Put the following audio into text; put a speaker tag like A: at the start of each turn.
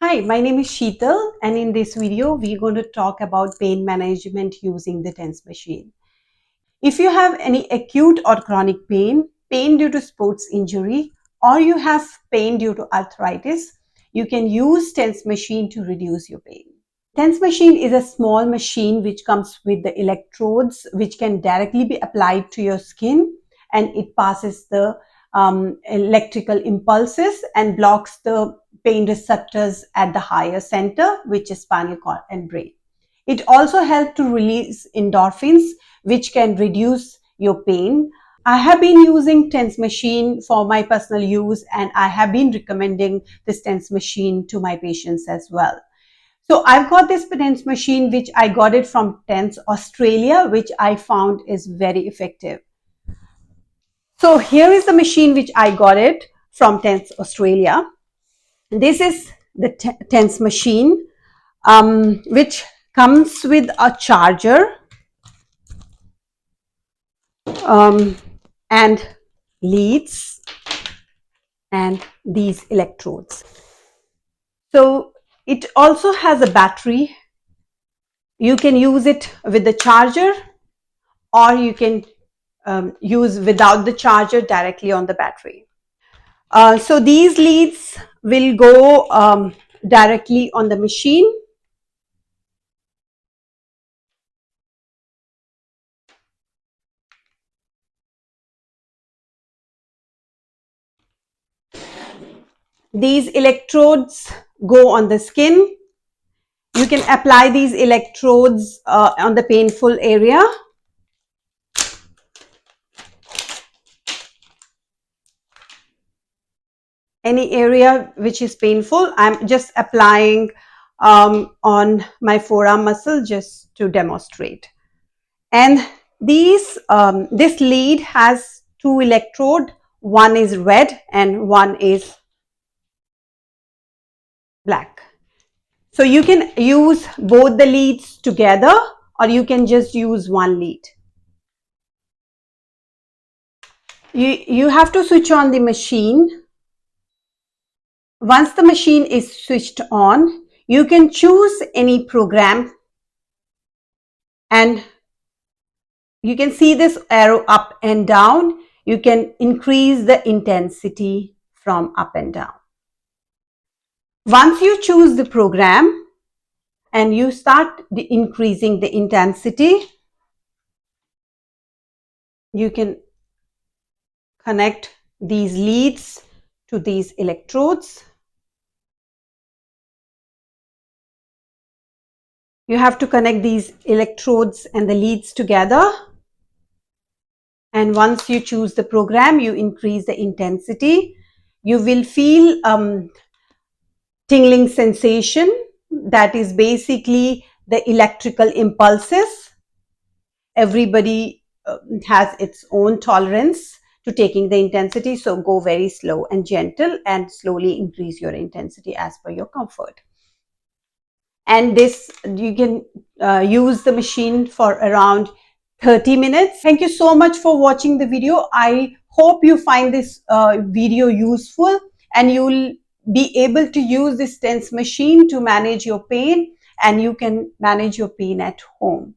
A: Hi, my name is Sheetal, and in this video, we're going to talk about pain management using the TENS machine. If you have any acute or chronic pain, pain due to sports injury, or you have pain due to arthritis, you can use TENS machine to reduce your pain. TENS machine is a small machine which comes with the electrodes which can directly be applied to your skin, and it passes the electrical impulses and blocks the pain receptors at the higher center, which is spinal cord and brain. It also helps to release endorphins, which can reduce your pain. I have been using TENS machine for my personal use, and I have been recommending this TENS machine to my patients as well. So I've got this TENS machine, which I got it from TENS Australia, which I found is very effective. So here is the machine which I got it from TENS Australia. This is the TENS machine, which comes with a charger and leads and these electrodes. So it also has a battery. You can use it with the charger, or you can use without the charger directly on the battery. So these leads will go directly on the machine. These electrodes go on the skin. You can apply these electrodes on the painful area. Any area which is painful, I'm just applying on my forearm muscle just to demonstrate. And this lead has two electrodes. One is red and one is black. So you can use both the leads together, or you can just use one lead. You have to switch on the machine. Once the machine is switched on, you can choose any program, and you can see this arrow up and down. You can increase the intensity from up and down. Once you choose the program and you start increasing the intensity, you can connect these leads to these electrodes. You have to connect these electrodes and the leads together. And once you choose the program, you increase the intensity. You will feel tingling sensation. That is basically the electrical impulses. Everybody has its own tolerance to taking the intensity. So go very slow and gentle and slowly increase your intensity as per your comfort. And this, you can use the machine for around 30 minutes. Thank you so much for watching the video. I hope you find this video useful, and you will be able to use this TENS machine to manage your pain, and you can manage your pain at home.